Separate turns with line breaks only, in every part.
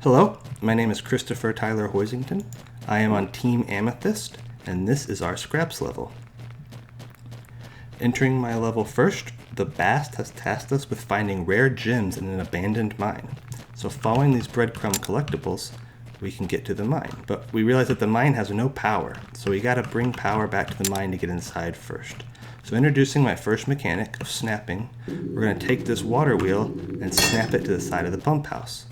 Hello, my name is Christopher Tyler Hoisington. I am on Team Amethyst, and this is our Scraps level. Entering my level first, the Bast has tasked us with finding rare gems in an abandoned mine. So following these breadcrumb collectibles, we can get to the mine. But we realize that the mine has no power, so we gotta bring power back to the mine to get inside first. So introducing my first mechanic of snapping, we're gonna take this water wheel and snap it to the side of the pump house.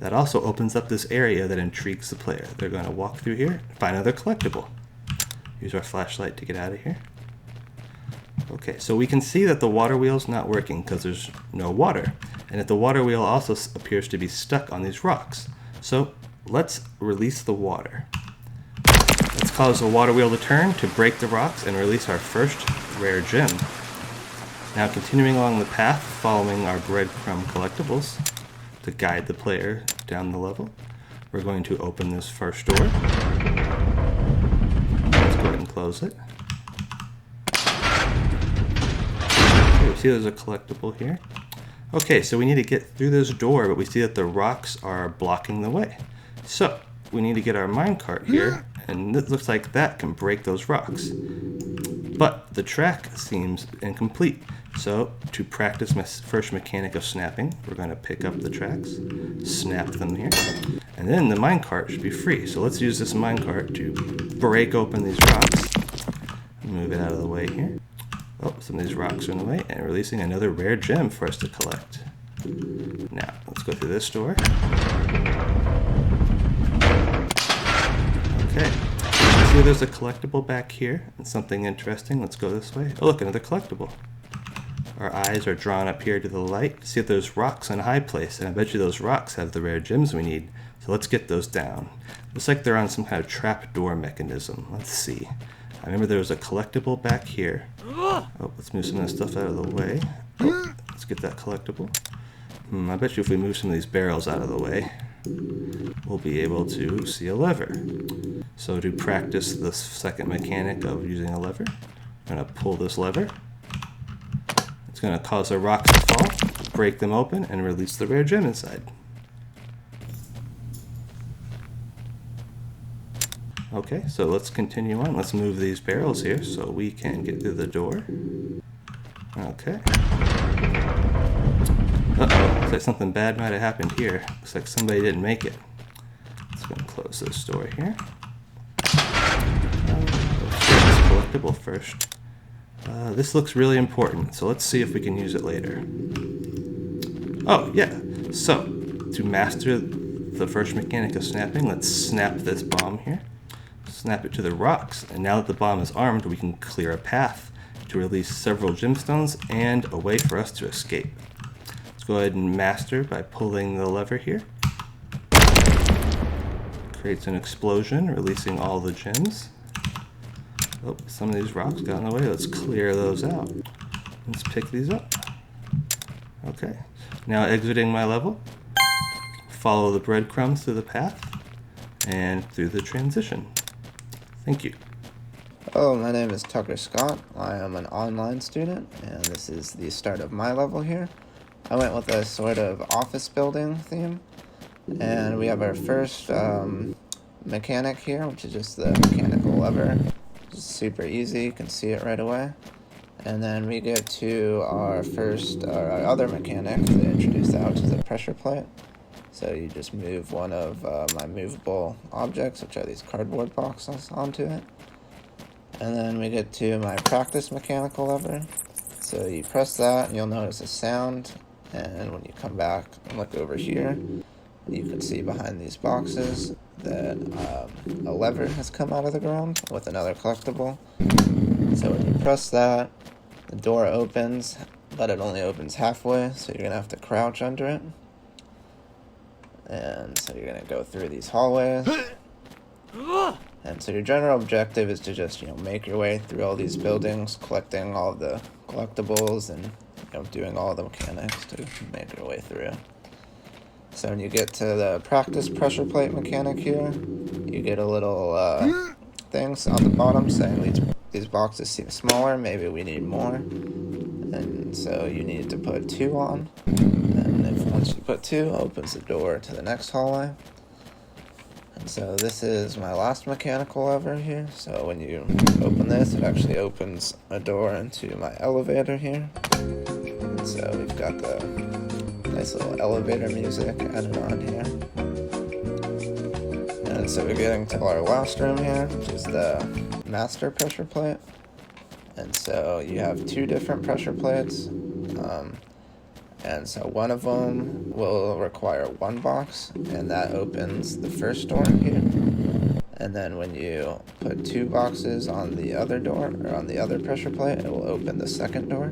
That also opens up this area that intrigues the player. They're gonna walk through here and find another collectible. Use our flashlight to get out of here. Okay, so we can see that the water wheel's not working because there's no water, and that the water wheel also appears to be stuck on these rocks. So let's release the water. Let's cause the water wheel to turn to break the rocks and release our first rare gem. Now continuing along the path, following our breadcrumb collectibles to guide the player down the level, we're going to open this first door. Let's go ahead and close it. See, there's a collectible here. Okay, so we need to get through this door, but we see that the rocks are blocking the way. So we need to get our minecart here, and it looks like that can break those rocks. But the track seems incomplete. So to practice my first mechanic of snapping, we're going to pick up the tracks, snap them here, and then the minecart should be free. So let's use this minecart to break open these rocks. Move it out of the way here. Oh, some of these rocks are in the way, and releasing another rare gem for us to collect. Now, let's go through this door. Okay, see there's a collectible back here, and something interesting. Let's go this way. Oh, look, another collectible. Our eyes are drawn up here to the light. See if there's rocks in a high place, and I bet you those rocks have the rare gems we need. So let's get those down. Looks like they're on some kind of trap door mechanism. Let's see. I remember there was a collectible back here. Oh, let's move some of this stuff out of the way. Oh, let's get that collectible. I bet you if we move some of these barrels out of the way, we'll be able to see a lever. So to practice the second mechanic of using a lever, I'm going to pull this lever. It's going to cause the rocks to fall, break them open, and release the rare gem inside. Okay, so let's continue on. Let's move these barrels here so we can get through the door. Okay. Uh-oh, looks like something bad might have happened here. Looks like somebody didn't make it. Let's go and close this door here. Let's get this collectible first. This looks really important, so let's see if we can use it later. Oh, yeah. So, to master the first mechanic of snapping, let's snap this bomb here. Snap it to the rocks, and now that the bomb is armed, we can clear a path to release several gemstones and a way for us to escape. Let's go ahead and master by pulling the lever here. Creates an explosion, releasing all the gems. Oh, some of these rocks got in the way. Let's clear those out. Let's pick these up. Okay, now exiting my level, follow the breadcrumbs through the path and through the transition. Thank you.
Hello, my name is Tucker Scott. I am an online student, and this is the start of my level here. I went with a sort of office building theme, and we have our first mechanic here, which is just the mechanical lever. It's super easy, you can see it right away. And then we get to our other mechanic they introduced out, which is the pressure plate. So you just move one of my movable objects, which are these cardboard boxes, onto it. And then we get to my practice mechanical lever. So you press that, and you'll notice a sound. And when you come back and look over here, you can see behind these boxes that a lever has come out of the ground with another collectible. So when you press that, the door opens, but it only opens halfway, so you're going to have to crouch under it. And so you're going to go through these hallways. And so your general objective is to just, make your way through all these buildings, collecting all the collectibles and, doing all the mechanics to make your way through. So when you get to the practice pressure plate mechanic here, you get a little things on the bottom saying these boxes seem smaller, maybe we need more. And so you need to put 2 on. And once you put 2 opens the door to the next hallway. And so this is my last mechanical lever here. So when you open this, it actually opens a door into my elevator here. And so we've got the nice little elevator music added on here. And so we're getting to our last room here, which is the master pressure plate. And so you have 2 different pressure plates. And so one of them will require 1 box, and that opens the first door here. And then when you put 2 boxes on the other door, or on the other pressure plate, it will open the second door.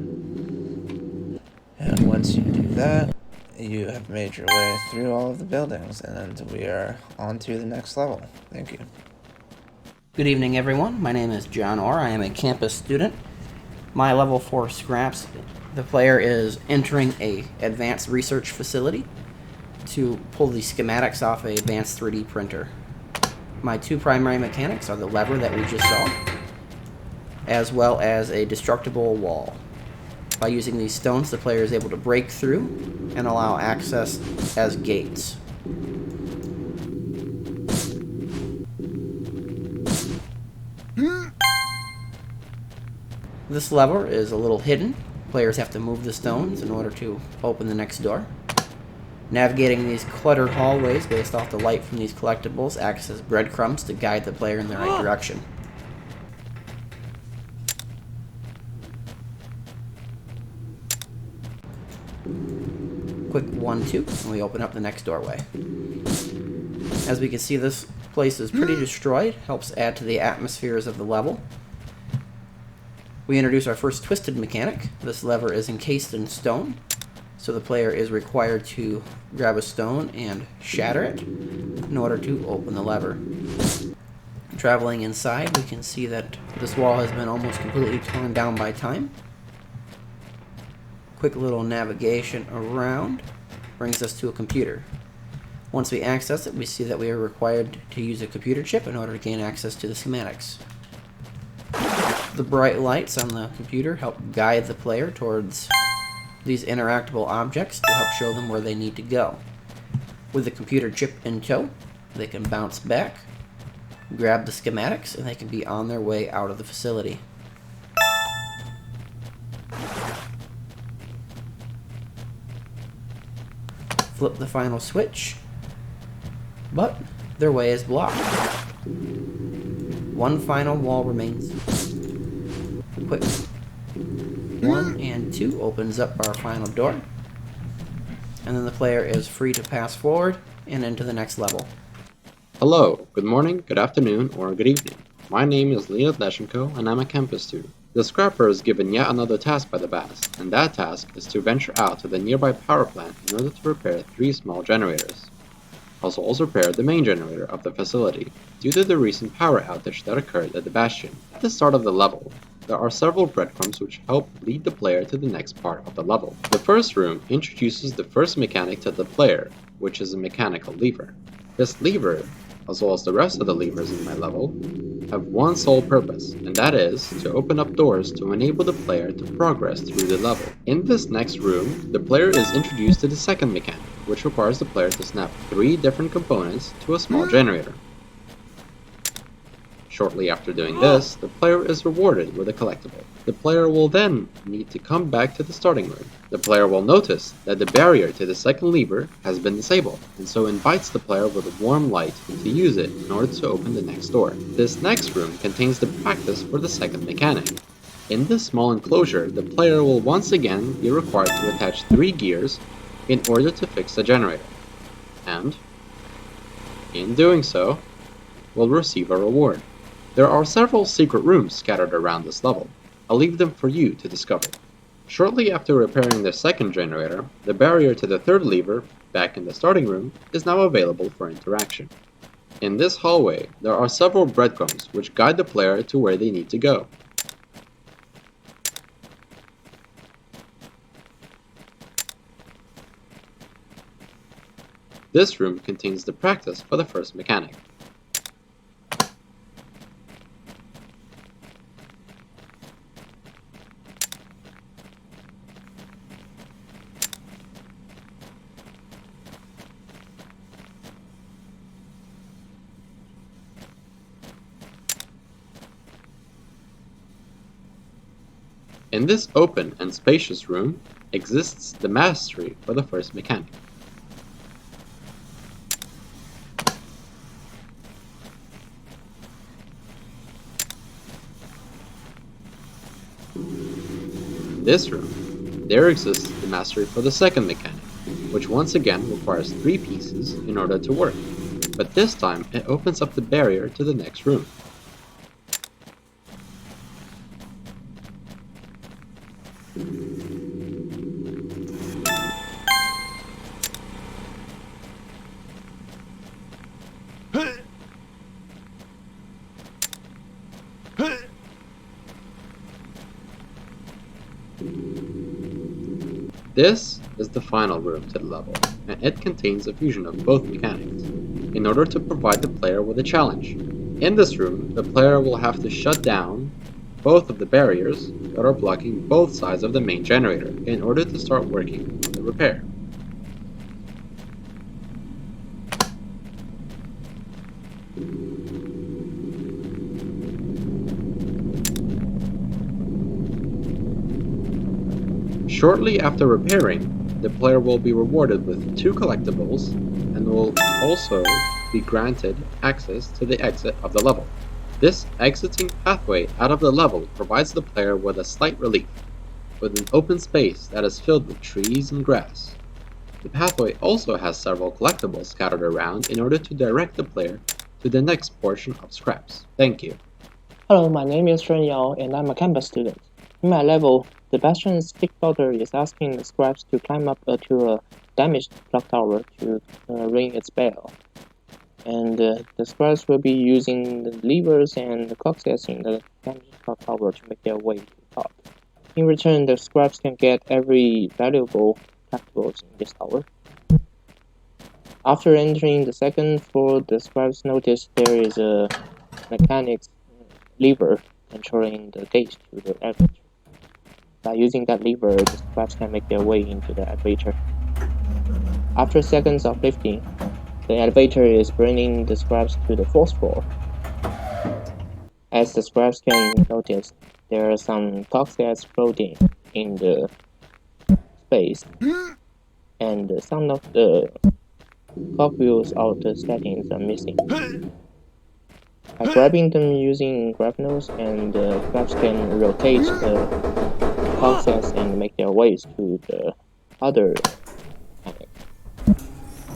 And once you do that, you have made your way through all of the buildings, and we are on to the next level. Thank you.
Good evening, everyone. My name is John Orr. I am a campus student. My level 4 scraps, the player is entering a advanced research facility to pull the schematics off a advanced 3D printer. My 2 primary mechanics are the lever that we just saw, as well as a destructible wall. By using these stones, the player is able to break through and allow access as gates. This lever is a little hidden. Players have to move the stones in order to open the next door. Navigating these cluttered hallways based off the light from these collectibles acts as breadcrumbs to guide the player in the right direction. Quick 1-2, and we open up the next doorway. As we can see, this place is pretty destroyed, helps add to the atmospheres of the level. We introduce our first twisted mechanic. This lever is encased in stone, so the player is required to grab a stone and shatter it in order to open the lever. Traveling inside, we can see that this wall has been almost completely torn down by time. Quick little navigation around brings us to a computer. Once we access it, we see that we are required to use a computer chip in order to gain access to the schematics. The bright lights on the computer help guide the player towards these interactable objects to help show them where they need to go. With the computer chip in tow, they can bounce back, grab the schematics, and they can be on their way out of the facility. Flip the final switch, but their way is blocked. One final wall remains. Quick 1 and 2 opens up our final door, and then the player is free to pass forward and into the next level.
Hello, good morning, good afternoon, or good evening. My name is Leonid Leshenko, and I'm a campus student. The scrapper is given yet another task by the BAS, and that task is to venture out to the nearby power plant in order to repair 3 small generators. Also repair the main generator of the facility, due to the recent power outage that occurred at the Bastion. At the start of the level, there are several breadcrumbs which help lead the player to the next part of the level. The first room introduces the first mechanic to the player, which is a mechanical lever. This lever, as well as the rest of the levers in my level, have one sole purpose, and that is to open up doors to enable the player to progress through the level. In this next room, the player is introduced to the second mechanic, which requires the player to snap 3 different components to a small generator. Shortly after doing this, the player is rewarded with a collectible. The player will then need to come back to the starting room. The player will notice that the barrier to the second lever has been disabled, and so invites the player with a warm light to use it in order to open the next door. This next room contains the practice for the second mechanic. In this small enclosure, the player will once again be required to attach 3 gears in order to fix the generator, and, in doing so, will receive a reward. There are several secret rooms scattered around this level. I'll leave them for you to discover. Shortly after repairing the second generator, the barrier to the third lever, back in the starting room, is now available for interaction. In this hallway, there are several breadcrumbs which guide the player to where they need to go. This room contains the practice for the first mechanic. In this open and spacious room exists the mastery for the first mechanic. In this room, there exists the mastery for the second mechanic, which once again requires 3 pieces in order to work, but this time it opens up the barrier to the next room. This is the final room to the level, and it contains a fusion of both mechanics, in order to provide the player with a challenge. In this room, the player will have to shut down both of the barriers that are blocking both sides of the main generator in order to start working on the repair. Shortly after repairing, the player will be rewarded with 2 collectibles and will also be granted access to the exit of the level. This exiting pathway out of the level provides the player with a slight relief, with an open space that is filled with trees and grass. The pathway also has several collectibles scattered around in order to direct the player to the next portion of scraps. Thank you.
Hello, my name is Shen Yao, and I'm a campus student. In my level, the Bastion's stick daughter is asking the scraps to climb up to a damaged clock tower to ring its bell. And the scraps will be using the levers and the cogsets in the damaged clock tower to make their way to the top. In return, the scraps can get every valuable collectibles in this tower. After entering the second floor, the scraps notice there is a mechanic's lever controlling the gate to the elevator. By using that lever, the scraps can make their way into the elevator. After seconds of lifting, the elevator is bringing the scraps to the 4th floor. As the scraps can notice, there are some cogsets floating in the space, and some of the cogwheels of the settings are missing. By grabbing them using grapnels, and the scraps can rotate the cogsets and make their ways to the other mechanic,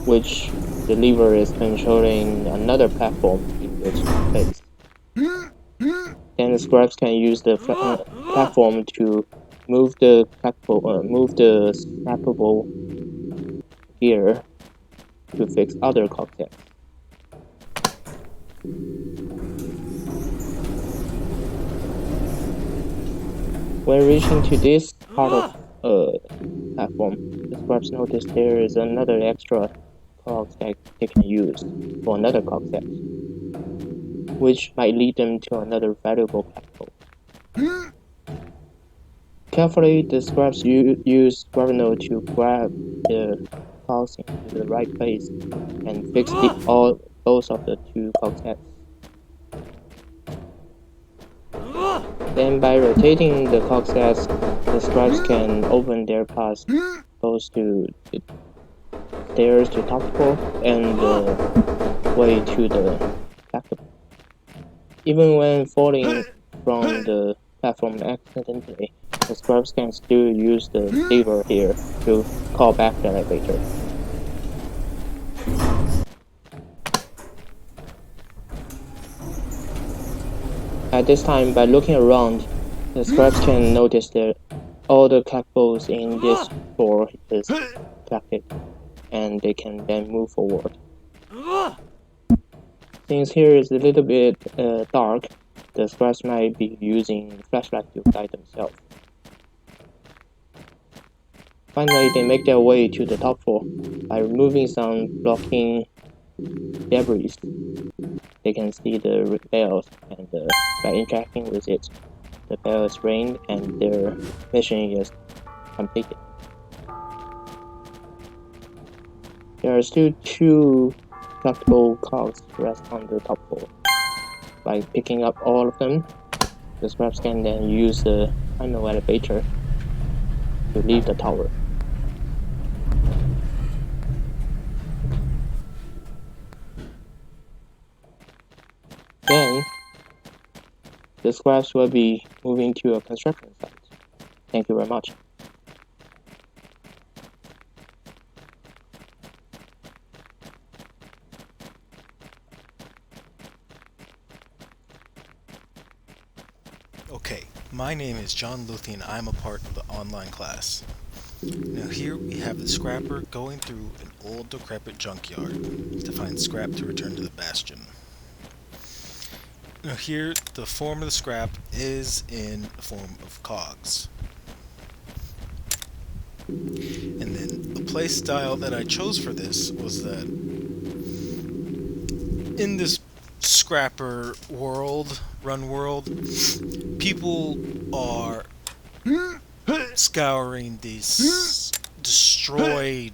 which the lever is controlling another platform in this space. Then the scraps can use the platform to move the snappable gear to fix other cogsets. When reaching to this part of platform, the scraps notice there is another extra cog that they can use for another cogset, which might lead them to another valuable platform. Carefully, the scraps use grapnel to grab the cogs into the right place and fix both of the 2 cogsets. Then by rotating the cogsets, the scraps can open their paths both to the stairs to top floor and the way to the platform. Even when falling from the platform accidentally, the scraps can still use the lever here to call back the elevator. At this time, by looking around, the scraps can notice that all the collectibles in this floor is collected, and they can then move forward. Since here is a little bit dark, the scraps might be using flashlight to guide themselves. Finally, they make their way to the top floor by removing some blocking debris. They can see the bells, and by interacting with it, the bell is ringed and their mission is completed. There are still 2 collectible cogs rest on the top floor. By picking up all of them, the scraps can then use the kind of elevator to leave the tower. Then, the scraps will be moving to a construction site. Thank you very much.
Okay, my name is John Luthien. I'm a part of the online class. Now here we have the scrapper going through an old decrepit junkyard to find scrap to return to the bastion. Now here the form of the scrap is in the form of cogs. And then the play style that I chose for this was that in this scrapper world, people are scouring these destroyed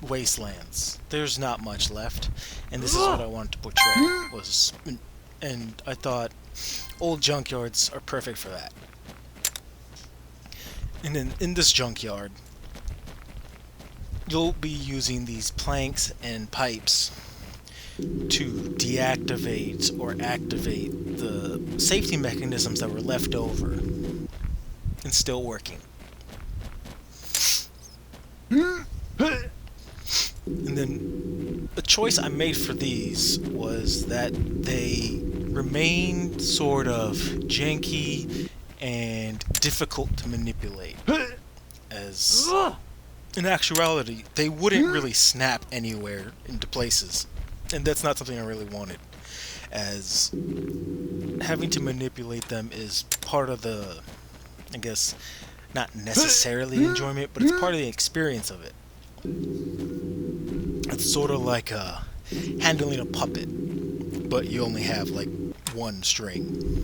wastelands. There's not much left, and this is what I wanted to portray. And I thought old junkyards are perfect for that. And then in this junkyard, you'll be using these planks and pipes to deactivate or activate the safety mechanisms that were left over and still working. And then the choice I made for these was that they remained sort of janky and difficult to manipulate, as in actuality they wouldn't really snap anywhere into places, and that's not something I really wanted, as having to manipulate them is part of the, I guess, not necessarily enjoyment, but it's part of the experience of it. It's sort of like handling a puppet, but you only have like one string.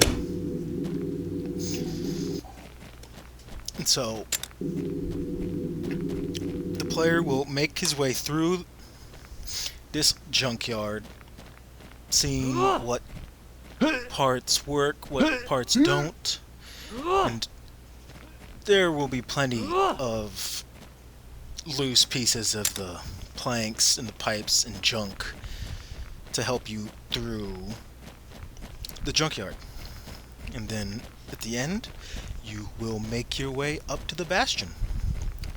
And so the player will make his way through this junkyard, seeing what parts work, what parts don't, and there will be plenty of loose pieces of the planks and the pipes and junk to help you through the junkyard. And then at the end, you will make your way up to the bastion.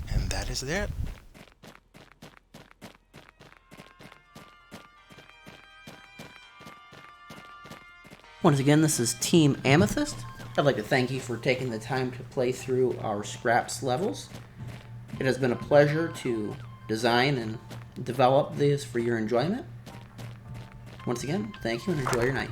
And that is that.
Once again, this is Team Amethyst. I'd like to thank you for taking the time to play through our scraps levels. It has been a pleasure to design and develop these for your enjoyment. Once again, thank you and enjoy your night.